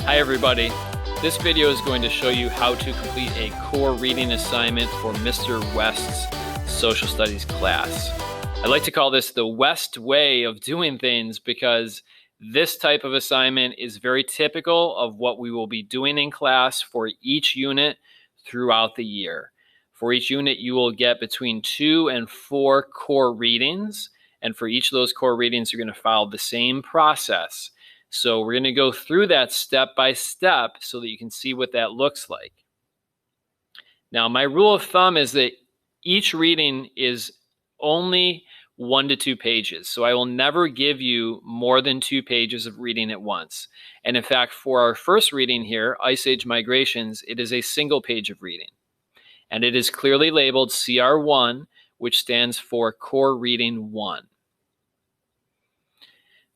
Hi everybody. This video is going to show you how to complete a core reading assignment for Mr. West's social studies class. I like to call this the West way of doing things because this type of assignment is very typical of what we will be doing in class for each unit throughout the year. For each unit, you will get between 2 and 4 core readings, and for each of those core readings, you're going to follow the same process. So we're going to go through that step by step so that you can see what that looks like. Now, my rule of thumb is that each reading is only 1 to 2 pages. So I will never give you more than 2 pages of reading at once. And in fact, for our first reading here, Ice Age Migrations, it is a single page of reading. And it is clearly labeled CR1, which stands for Core Reading 1.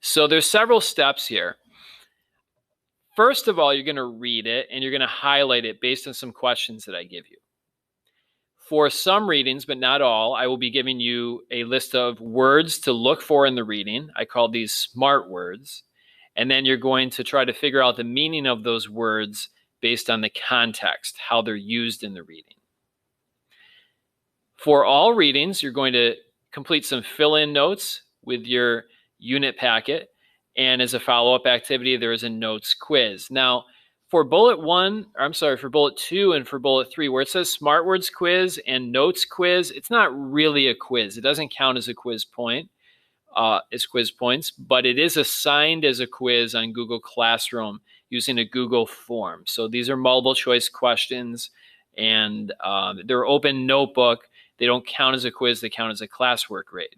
So there's several steps here. First of all, you're going to read it and you're going to highlight it based on some questions that I give you. For some readings, but not all, I will be giving you a list of words to look for in the reading. I call these SMART words. And then you're going to try to figure out the meaning of those words based on the context, how they're used in the reading. For all readings, you're going to complete some fill-in notes with your unit packet. And as a follow-up activity, there is a notes quiz. Now, for bullet 2 and for bullet 3, where it says Smart Words quiz and notes quiz, it's not really a quiz. It doesn't count as a quiz point, as quiz points, but it is assigned as a quiz on Google Classroom using a Google form. So these are multiple choice questions, and they're open notebook. They don't count as a quiz. They count as a classwork grade.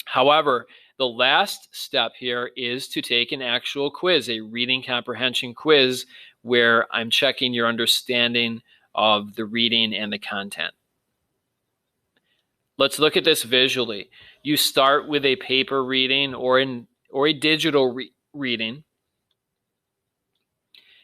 However, the last step here is to take an actual quiz, a reading comprehension quiz, where I'm checking your understanding of the reading and the content. Let's look at this visually. You start with a paper reading or a digital reading.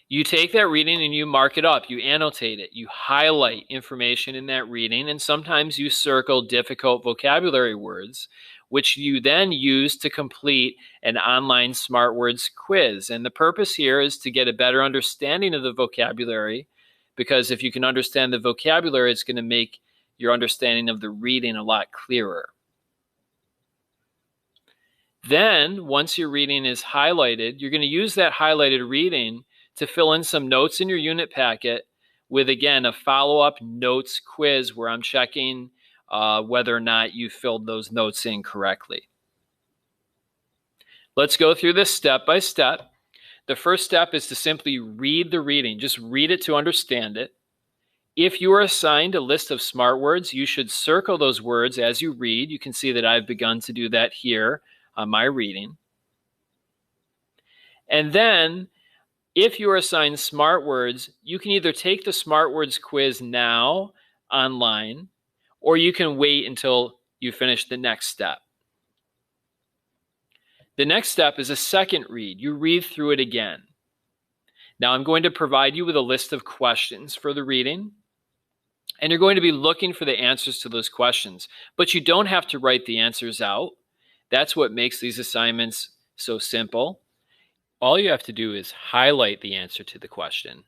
You take that reading and you mark it up. You annotate it. You highlight information in that reading, and sometimes you circle difficult vocabulary words, which you then use to complete an online Smart Words quiz. And the purpose here is to get a better understanding of the vocabulary, because if you can understand the vocabulary, it's going to make your understanding of the reading a lot clearer. Then, once your reading is highlighted, you're going to use that highlighted reading to fill in some notes in your unit packet with, again, a follow-up notes quiz where I'm checking whether or not you filled those notes in correctly. Let's go through this step by step. The first step is to simply read the reading. Just read it to understand it. If you are assigned a list of SMART words, you should circle those words as you read. You can see that I've begun to do that here on my reading. And then, if you are assigned SMART words, you can either take the SMART words quiz now online, or you can wait until you finish the next step. The next step is a second read. You read through it again. Now I'm going to provide you with a list of questions for the reading, and you're going to be looking for the answers to those questions, but you don't have to write the answers out. That's what makes these assignments so simple. All you have to do is highlight the answer to the question.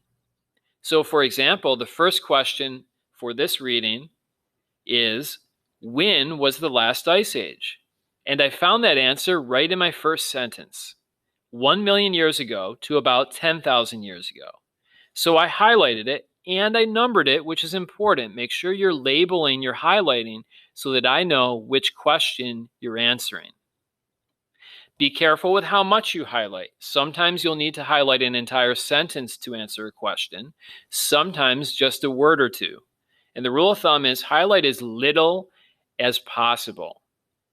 So for example, the first question for this reading is, when was the last ice age? And I found that answer right in my first sentence. 1 million years ago to about 10,000 years ago. So I highlighted it and I numbered it, which is important. Make sure you're labeling your highlighting so that I know which question you're answering. Be careful with how much you highlight. Sometimes you'll need to highlight an entire sentence to answer a question, sometimes just a word or two. And the rule of thumb is highlight as little as possible,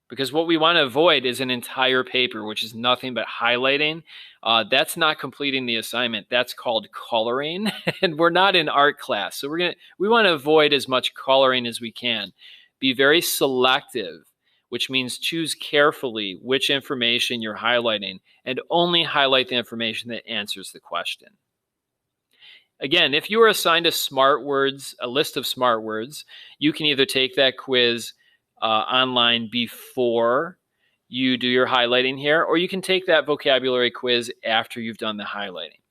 because what we want to avoid is an entire paper, which is nothing but highlighting. That's not completing the assignment. That's called coloring, and we're not in art class. So we want to avoid as much coloring as we can. Be very selective, which means choose carefully which information you're highlighting and only highlight the information that answers the question. Again, if you are assigned a list of SMART words, you can either take that quiz online before you do your highlighting here, or you can take that vocabulary quiz after you've done the highlighting.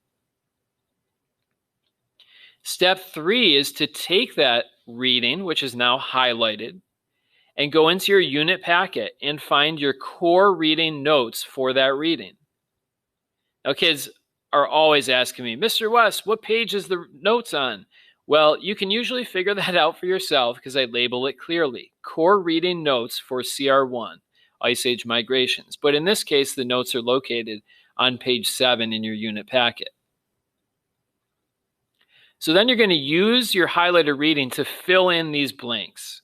Step 3 is to take that reading, which is now highlighted, and go into your unit packet and find your core reading notes for that reading. Now, kids are always asking me, Mr. West, what page is the notes on? Well, you can usually figure that out for yourself because I label it clearly. Core reading notes for CR1, Ice Age Migrations. But in this case, the notes are located on page 7 in your unit packet. So then you're going to use your highlighted reading to fill in these blanks.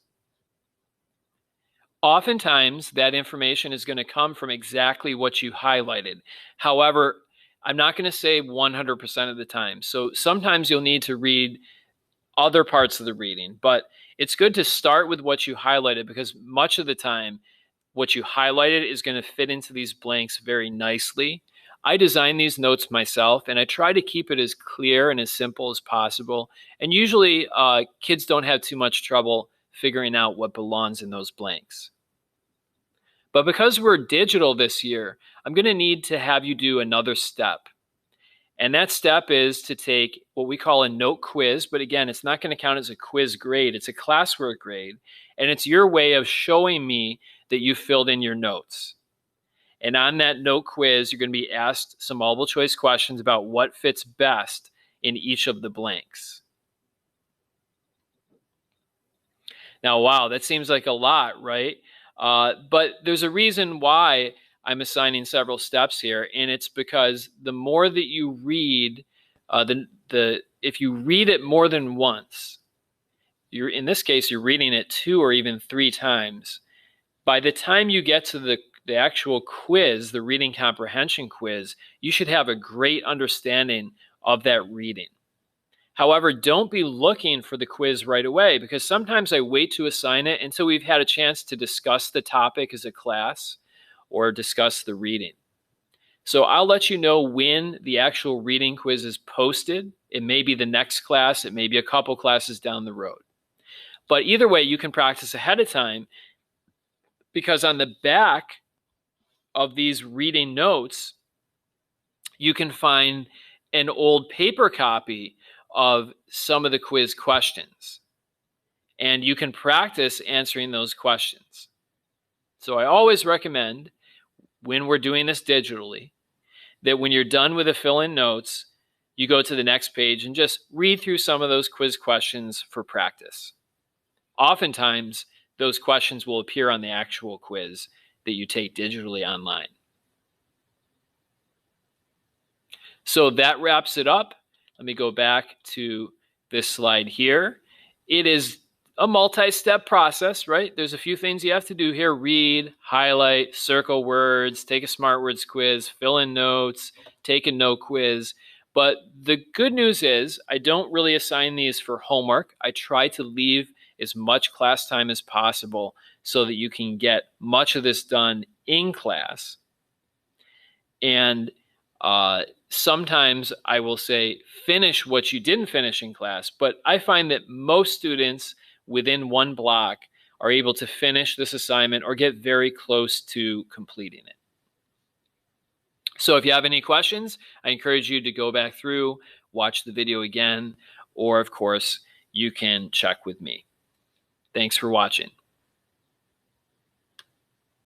Oftentimes, that information is going to come from exactly what you highlighted. However, I'm not going to say 100% of the time. So sometimes you'll need to read other parts of the reading, but it's good to start with what you highlighted because much of the time, what you highlighted is going to fit into these blanks very nicely. I design these notes myself, and I try to keep it as clear and as simple as possible. And usually, kids don't have too much trouble figuring out what belongs in those blanks. But because we're digital this year, I'm going to need to have you do another step. And that step is to take what we call a note quiz. But again, it's not going to count as a quiz grade. It's a classwork grade. And it's your way of showing me that you filled in your notes. And on that note quiz, you're going to be asked some multiple choice questions about what fits best in each of the blanks. Now, wow, that seems like a lot, right? But there's a reason why I'm assigning several steps here, and it's because the more that you read, if you read it more than once, in this case, you're reading it 2 or even 3 times. By the time you get to the actual quiz, the reading comprehension quiz, you should have a great understanding of that reading. However, don't be looking for the quiz right away because sometimes I wait to assign it until we've had a chance to discuss the topic as a class or discuss the reading. So I'll let you know when the actual reading quiz is posted. It may be the next class. It may be a couple classes down the road. But either way, you can practice ahead of time because on the back of these reading notes, you can find an old paper copy of some of the quiz questions. And you can practice answering those questions. So I always recommend when we're doing this digitally that when you're done with the fill-in notes, you go to the next page and just read through some of those quiz questions for practice. Oftentimes, those questions will appear on the actual quiz that you take digitally online. So that wraps it up. Let me go back to this slide here. It is a multi-step process, right? There's a few things you have to do here. Read, highlight, circle words, take a smart words quiz, fill in notes, take a note quiz. But the good news is I don't really assign these for homework. I try to leave as much class time as possible so that you can get much of this done in class. And sometimes I will say finish what you didn't finish in class, but I find that most students within one block are able to finish this assignment or get very close to completing it. So if you have any questions, I encourage you to go back through, watch the video again, or of course, you can check with me. Thanks for watching.